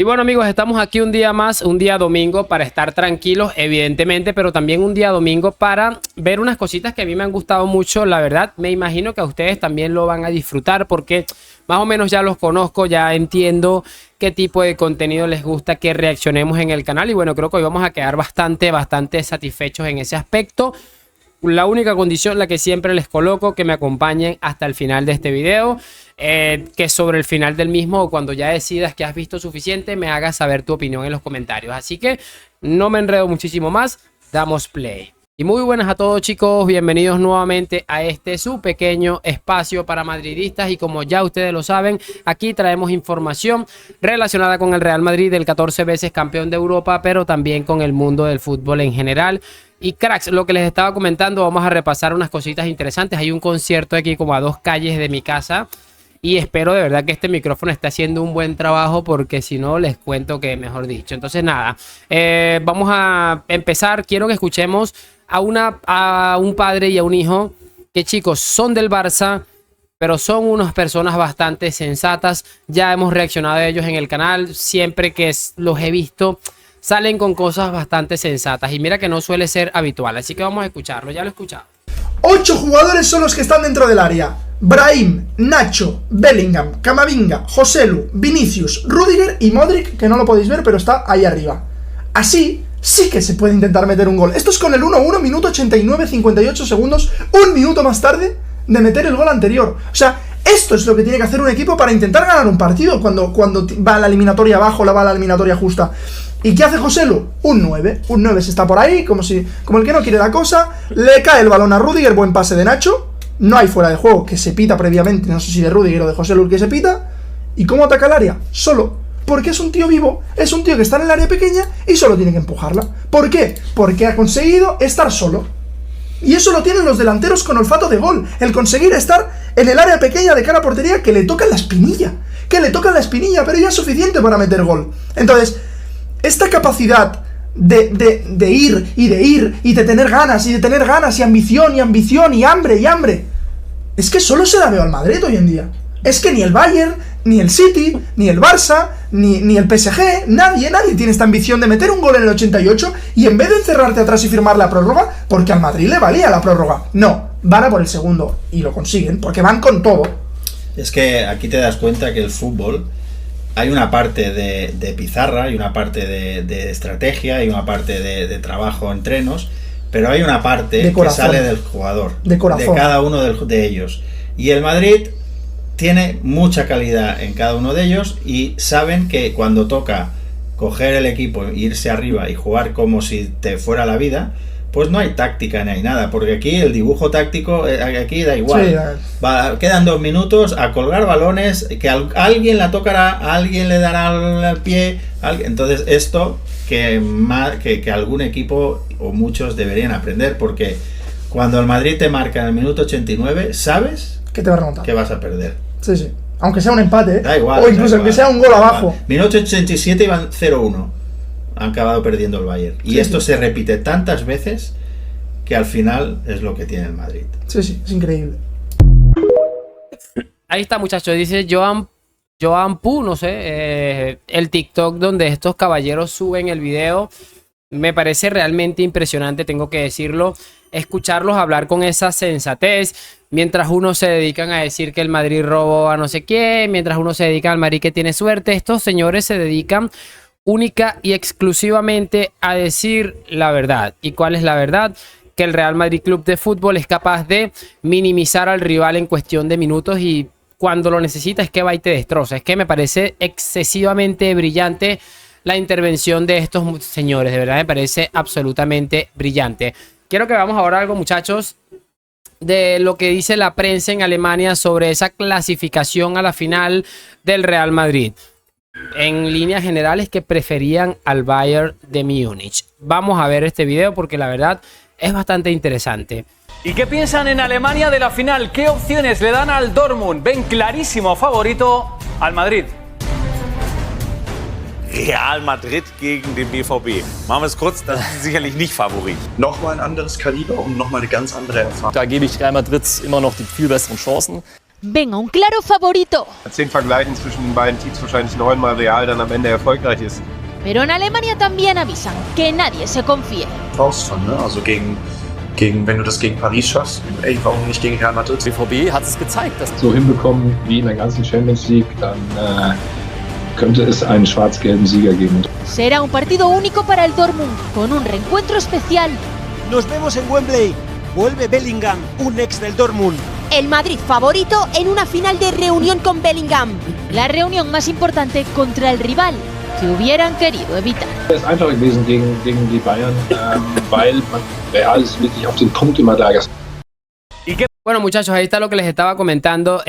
Y bueno, amigos, estamos aquí un día más, un día domingo para estar tranquilos, evidentemente, pero también un día domingo para ver unas cositas que a mí me han gustado mucho, la verdad. Me imagino que a ustedes también lo van a disfrutar porque más o menos ya los conozco, ya entiendo qué tipo de contenido les gusta que reaccionemos en el canal. Y bueno, creo que hoy vamos a quedar bastante satisfechos en ese aspecto. La única condición, la que siempre les coloco, que me acompañen hasta el final de este video, que sobre el final del mismo o cuando ya decidas que has visto suficiente, me hagas saber tu opinión en los comentarios. Así que no me enredo muchísimo más, damos play. Y muy buenas a todos, chicos, bienvenidos nuevamente a este su pequeño espacio para madridistas. Y como ya ustedes lo saben, aquí traemos información relacionada con el Real Madrid, el 14 veces campeón de Europa, pero también con el mundo del fútbol en general. Y cracks, lo que les estaba comentando, vamos a repasar unas cositas interesantes. Hay un concierto aquí como a 2 calles de mi casa y espero de verdad que este micrófono esté haciendo un buen trabajo, porque si no les cuento que mejor dicho. Entonces nada, vamos a empezar. Quiero que escuchemos a un padre y a un hijo que, chicos, son del Barça, pero son unas personas bastante sensatas. Ya hemos reaccionado a ellos en el canal. Siempre que los he visto, salen con cosas bastante sensatas. Y mira que no suele ser habitual. Así que vamos a escucharlo. Ya lo he escuchado. 8 jugadores son los que están dentro del área: Brahim, Nacho, Bellingham, Camavinga, Joselu, Vinicius, Rudiger y Modric, que no lo podéis ver, pero está ahí arriba. Así sí que se puede intentar meter un gol. Esto es con el 1-1, minuto 89, 58 segundos, un minuto más tarde de meter el gol anterior. O sea, esto es lo que tiene que hacer un equipo para intentar ganar un partido cuando va a la eliminatoria abajo, va a la eliminatoria justa. ¿Y qué hace Joselu? Un 9 se está por ahí, como el que no quiere la cosa. Le cae el balón a Rudiger, buen pase de Nacho. No hay fuera de juego, que se pita previamente, no sé si de Rudiger o de Joselu el que se pita. ¿Y cómo ataca el área? Solo. Porque es un tío vivo, es un tío que está en el área pequeña y solo tiene que empujarla. ¿Por qué? Porque ha conseguido estar solo. Y eso lo tienen los delanteros con olfato de gol. El conseguir estar en el área pequeña de cara a portería, que le toca la espinilla. Pero ya es suficiente para meter gol. Entonces, esta capacidad de ir y de tener ganas y ambición y hambre, es que solo se la veo al Madrid hoy en día. Es que ni el Bayern, ni el City, ni el Barça, ni el PSG, nadie tiene esta ambición de meter un gol en el 88 y en vez de encerrarte atrás y firmar la prórroga, porque al Madrid le valía la prórroga. No, van a por el segundo y lo consiguen, porque van con todo. Es que aquí te das cuenta que el fútbol, hay una parte de pizarra y una parte de estrategia y una parte de trabajo, entrenos, pero hay una parte que sale del jugador, de cada uno de ellos. Y el Madrid tiene mucha calidad en cada uno de ellos y saben que cuando toca coger el equipo, irse arriba y jugar como si te fuera la vida, pues no hay táctica ni hay nada, porque aquí el dibujo táctico, aquí da igual. Sí, quedan 2 minutos a colgar balones, que alguien la tocará, alguien le dará al pie, entonces esto que algún equipo o muchos deberían aprender, porque cuando el Madrid te marca en el minuto 89, sabes que te va a remontar, que vas a perder. Sí. Aunque sea un empate, da igual, o incluso aunque sea un gol abajo. Minuto 87 iban 0-1. Han acabado perdiendo el Bayern. Y esto se repite tantas veces que al final es lo que tiene el Madrid. Sí, es increíble. Ahí está, muchachos. Dice Joan Pu, no sé, el TikTok donde estos caballeros suben el video. Me parece realmente impresionante, tengo que decirlo, escucharlos hablar con esa sensatez, mientras unos se dedican a decir que el Madrid robó a no sé quién, mientras uno se dedica al Madrid que tiene suerte. Estos señores se dedican única y exclusivamente a decir la verdad. ¿Y cuál es la verdad? Que el Real Madrid Club de Fútbol es capaz de minimizar al rival en cuestión de minutos y cuando lo necesita es que va y te destroza. Es que me parece excesivamente brillante la intervención de estos señores, de verdad me parece absolutamente brillante. Quiero que veamos ahora algo, muchachos, de lo que dice la prensa en Alemania sobre esa clasificación a la final del Real Madrid. En líneas generales, que preferían al Bayern de Múnich. Vamos a ver este video porque la verdad es bastante interesante. ¿Y qué piensan en Alemania de la final? ¿Qué opciones le dan al Dortmund? Ven clarísimo favorito al Madrid. Real Madrid gegen den BVB. Machen wir es kurz, das ist sicherlich nicht Favorit. Nochmal ein anderes Kaliber und nochmal eine ganz andere Erfahrung. Da gebe ich Real Madrid immer noch die viel besseren Chancen. ven a un claro favorito. 10 Vergleichen zwischen den beiden Teams wahrscheinlich 9-mal Real dann am Ende erfolgreich ist. Pero en Alemania también avisan que nadie se confíe. Faustpfand, ne? Also wenn du das gegen Paris schaffst, ey, warum nicht gegen Real Madrid? BVB hat es gezeigt, dass so hinbekommen wie in der ganzen Champions League, dann könnte es einen schwarz-gelben Sieger geben. Será un partido único para el Dortmund, con un reencuentro especial. Nos vemos en Wembley. Vuelve Bellingham, un ex del Dortmund. El Madrid favorito en una final de reunión con Bellingham. La reunión más importante contra el rival que hubieran querido evitar. Es ist einfach gewesen gegen die Bayern, weil Real ist wirklich auf den Punkt immer da. Bueno, muchachos, ahí está lo que les estaba comentando.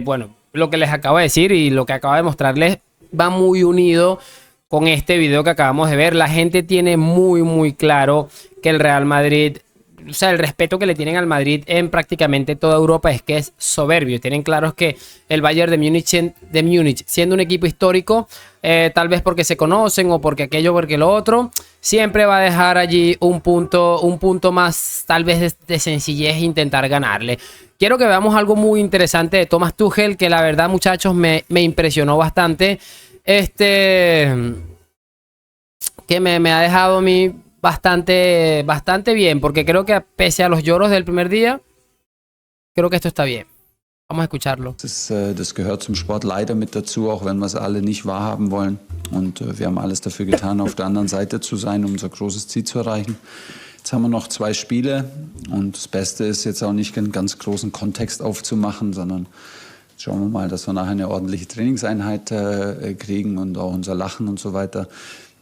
Bueno, lo que les acabo de decir y lo que acabo de mostrarles va muy unido con este video que acabamos de ver. La gente tiene muy claro que el Real Madrid, o sea, el respeto que le tienen al Madrid en prácticamente toda Europa es que es soberbio. Tienen claros que el Bayern de Múnich, siendo un equipo histórico, tal vez porque se conocen o porque aquello, porque lo otro, siempre va a dejar allí un punto más, tal vez de sencillez, e intentar ganarle. Quiero que veamos algo muy interesante de Thomas Tuchel, que la verdad, muchachos, me impresionó bastante. Que me ha dejado a mí bastante bien, porque creo que pese a los lloros del primer día, creo que esto está bien. Vamos a escucharlo. Das gehört zum Sport leider mit dazu, auch wenn wir es alle nicht wahrhaben wollen. Und wir haben alles dafür getan, auf der anderen Seite zu sein, um unser großes Ziel zu erreichen. Jetzt haben wir noch 2 Spiele und das Beste ist jetzt auch nicht einen ganz großen Kontext aufzumachen, sondern schauen wir mal, dass wir nachher eine ordentliche Trainingseinheit kriegen und auch unser Lachen und so weiter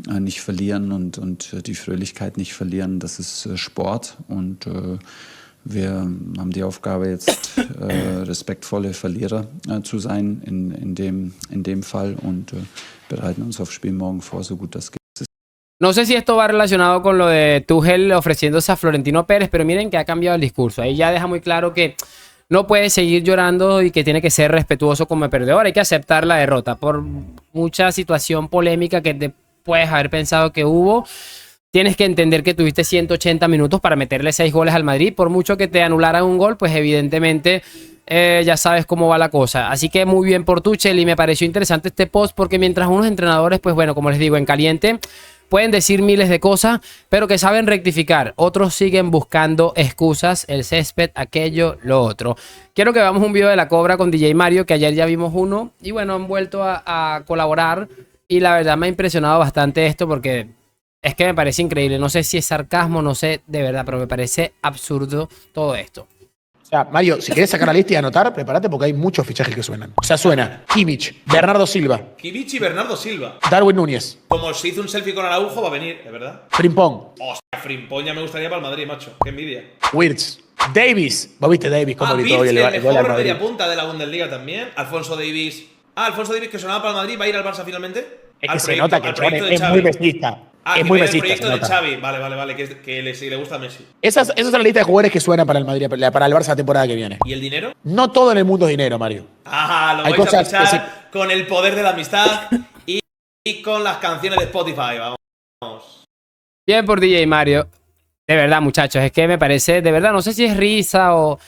nicht verlieren und die Fröhlichkeit nicht verlieren. Das ist Sport und wir haben die Aufgabe jetzt respektvolle Verlierer zu sein in dem Fall und bereiten uns aufs Spiel morgen vor, so gut das geht. No sé si esto va relacionado con lo de Tuchel ofreciéndose a Florentino Pérez, pero miren que ha cambiado el discurso. Ahí ya deja muy claro que no puede seguir llorando y que tiene que ser respetuoso como perdedor. Hay que aceptar la derrota por mucha situación polémica que te puedes haber pensado que hubo. Tienes que entender que tuviste 180 minutos para meterle 6 goles al Madrid. Por mucho que te anularan un gol, pues evidentemente ya sabes cómo va la cosa. Así que muy bien por Tuchel, y me pareció interesante este post porque mientras unos entrenadores, pues bueno, como les digo, en caliente pueden decir miles de cosas, pero que saben rectificar. Otros siguen buscando excusas, el césped, aquello, lo otro. Quiero que veamos un video de La Cobra con DJ Mario, que ayer ya vimos uno, y bueno, han vuelto a colaborar, y la verdad me ha impresionado bastante esto porque es que me parece increíble. No sé si es sarcasmo, no sé de verdad, pero me parece absurdo todo esto. O sea, Mario, si querés sacar la lista y anotar, prepárate porque hay muchos fichajes que suenan. O sea, suena Kimmich, Bernardo Silva, Kimmich y Bernardo Silva. Darwin Núñez, Como se hizo un selfie con Araujo, va a venir, de verdad. Frimpong, Hostia, Frimpong ya me gustaría para el Madrid, macho. Qué envidia. Wirtz, Davis. ¿Vos viste Davis cómo gritó hoy Virgil, el gol al mejor Madrid? media punta de la Bundesliga también. Alfonso Davis. Alfonso Davis, que sonaba para el Madrid, ¿va a ir al Barça finalmente? Es que se nota que el chabón es muy besista. Ah, es que muy va a ir besista. el proyecto se de nota. Xavi. Vale, que le gusta a Messi. Esa es la lista de jugadores que suenan para el Madrid, para el Barça la temporada que viene. ¿Y el dinero? No todo en el mundo es dinero, Mario. Ah, lo Hay vais a cosas que fichar con el poder de la amistad y con las canciones de Spotify, vamos. Bien por DJ Mario. De verdad, muchachos, es que me parece, de verdad, no sé si es risa o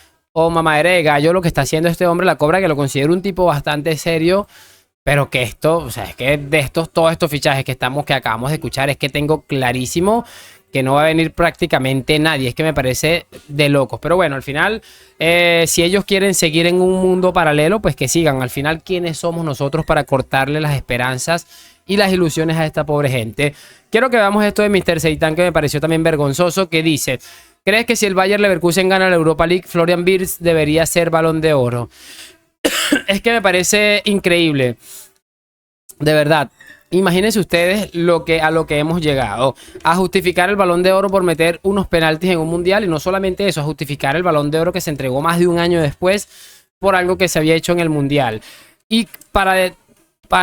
mamadera de gallo lo que está haciendo este hombre, La Cobra, que lo considero un tipo bastante serio, pero que esto, o sea, es que de todos estos fichajes que acabamos de escuchar, es que tengo clarísimo que no va a venir prácticamente nadie. Es que me parece de locos. Pero bueno, al final, si ellos quieren seguir en un mundo paralelo, pues que sigan. Al final, ¿quiénes somos nosotros para cortarle las esperanzas y las ilusiones a esta pobre gente? Quiero que veamos esto de Mr. Seitan, que me pareció también vergonzoso, que dice: ¿crees que si el Bayer Leverkusen gana la Europa League, Florian Wirtz debería ser Balón de Oro? Es que me parece increíble. De verdad. Imagínense ustedes a lo que hemos llegado. A justificar el Balón de Oro por meter unos penaltis en un mundial. Y no solamente eso, a justificar el Balón de Oro que se entregó más de un año después por algo que se había hecho en el mundial. Y para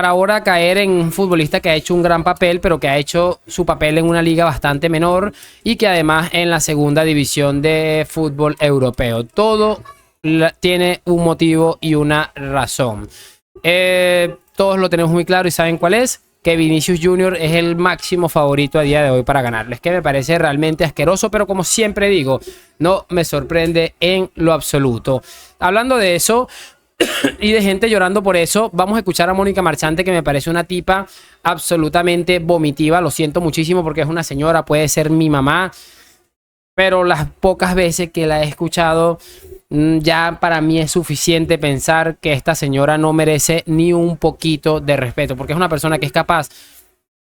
ahora caer en un futbolista que ha hecho un gran papel, pero que ha hecho su papel en una liga bastante menor y que además en la segunda división de fútbol europeo. Todo tiene un motivo y una razón. Todos lo tenemos muy claro y saben cuál es. Que Vinicius Junior es el máximo favorito a día de hoy para ganarles, que me parece realmente asqueroso, pero como siempre digo, no me sorprende en lo absoluto. Hablando de eso, y de gente llorando por eso. Vamos a escuchar a Mónica Marchante, que me parece una tipa absolutamente vomitiva. Lo siento muchísimo porque es una señora, puede ser mi mamá, pero las pocas veces que la he escuchado, ya para mí es suficiente pensar que esta señora no merece ni un poquito de respeto, porque es una persona que es capaz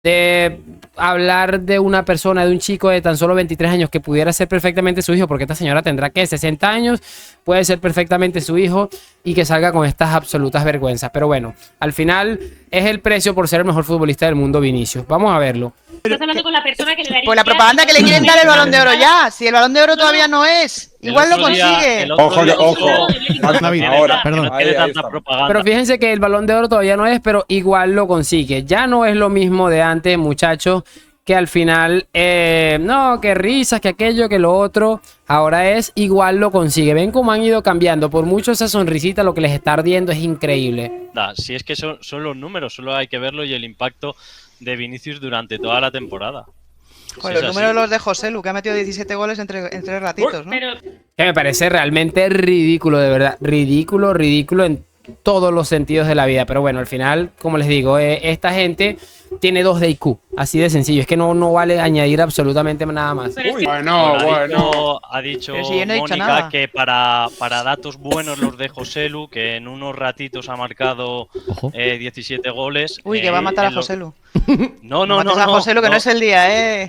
de hablar de una persona, de un chico de tan solo 23 años que pudiera ser perfectamente su hijo, porque esta señora tendrá que 60 años, puede ser perfectamente su hijo, y que salga con estas absolutas vergüenzas. Pero bueno, al final es el precio por ser el mejor futbolista del mundo, Vinicius. Vamos a verlo. Estás hablando con la persona que le daría... Pues la propaganda que le quieren dar el Balón de Oro ya. Si el Balón de Oro todavía no es, igual lo consigue. Ojo. Ahora, perdón. Ahí Pero fíjense que el Balón de Oro todavía no es, pero igual lo consigue. Ya no es lo mismo de antes, muchachos, que al final, no, que risas, que aquello, que lo otro. Ahora es igual lo consigue. Ven cómo han ido cambiando. Por mucho esa sonrisita, lo que les está ardiendo es increíble. Si es que son los números, solo hay que verlo, y el impacto de Vinicius durante toda la temporada. Joder, los números los de Joselu, que ha metido 17 goles en 3 ratitos, ¿no? Que me parece realmente ridículo, de verdad. Ridículo en todos los sentidos de la vida. Pero bueno, al final, como les digo, esta gente tiene 2 de IQ. Así de sencillo. Es que no vale añadir absolutamente nada más. Ha dicho Pero si yo no he dicho Mónica nada. que para datos buenos los de Joselu, que en unos ratitos ha marcado 17 goles. Uy, que va a matar a Joselu. No, mates a Joselu, que no es el día,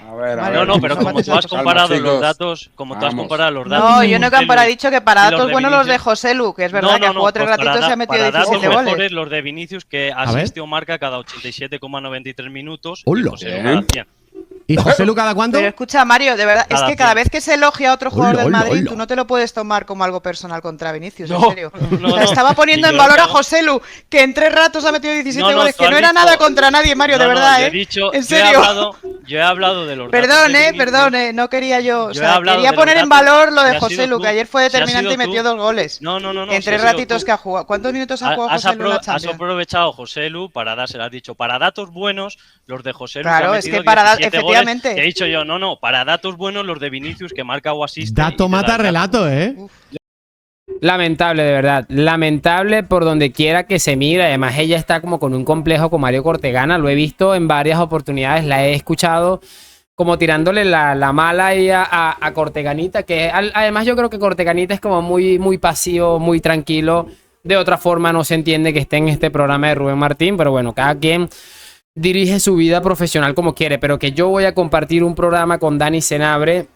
No, pero como tú has comparado los datos, No, yo no he comparado, he dicho que para datos buenos los de Joselu, que es verdad que ha jugado 3 ratitos y ha metido 17 goles. Mejores los de Vinicius, que asiste o marca cada 87,93 minutos. Y Joselu cada 100. ¿Y Joselu cada cuánto? Pero escucha, Mario, de verdad, es que cada vez que se elogia a otro jugador del Madrid, hola. tú no te lo puedes tomar como algo personal contra Vinicius, en No, serio. no, O sea, estaba poniendo en valor a Joselu, que en 3 ratos ha metido 17 goles, que no era nada contra nadie, Mario, de verdad, yo he ¿eh? dicho, En serio. Yo he hablado de los Perdón, datos de perdón, no quería yo. O Yo he sea, hablado quería de poner los en datos, valor lo y de has sido Joselu, tú, que ayer fue si has determinante y sido metió tú. 2 goles. No, En si has 3 sido ratitos tú. que ha jugado. ¿Cuántos minutos ha jugado Joselu en la Champions? Has aprovechado Joselu para dárselo, has dicho, para datos buenos, los de Joselu. Claro, que ha es que metido para 17 efectivamente. goles, he dicho yo, no, para datos buenos, los de Vinicius, que marca o asiste. Dato mata relato, ¿eh? Lamentable, de verdad. Lamentable por donde quiera que se mire. Además, ella está como con un complejo con Mario Cortegana. Lo he visto en varias oportunidades. La he escuchado como tirándole la mala ahí a Corteganita. Que además yo creo que Corteganita es como muy pasivo, muy tranquilo. De otra forma no se entiende que esté en este programa de Rubén Martín. Pero bueno, cada quien dirige su vida profesional como quiere. Pero que yo voy a compartir un programa con Dani Senabre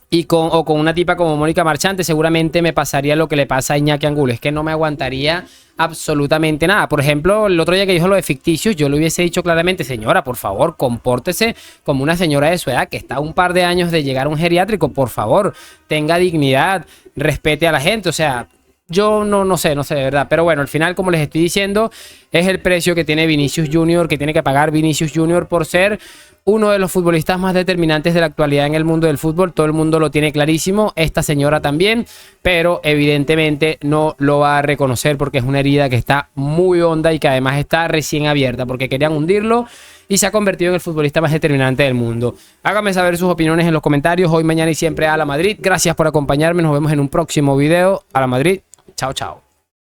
y con una tipa como Mónica Marchante, seguramente me pasaría lo que le pasa a Iñaki Angulo. Es que no me aguantaría absolutamente nada. Por ejemplo, el otro día que dijo lo de ficticios, yo le hubiese dicho claramente, señora, por favor, compórtese como una señora de su edad, que está a un par de años de llegar a un geriátrico. Por favor, tenga dignidad, respete a la gente. O sea, yo no sé de verdad. Pero bueno, al final, como les estoy diciendo, es el precio que tiene Vinicius Junior, que tiene que pagar Vinicius Junior por ser uno de los futbolistas más determinantes de la actualidad en el mundo del fútbol. Todo el mundo lo tiene clarísimo, esta señora también, pero evidentemente no lo va a reconocer porque es una herida que está muy honda y que además está recién abierta porque querían hundirlo y se ha convertido en el futbolista más determinante del mundo. Háganme saber sus opiniones en los comentarios. Hoy, mañana y siempre a la Madrid. Gracias por acompañarme. Nos vemos en un próximo video. A la Madrid. Chao, chao.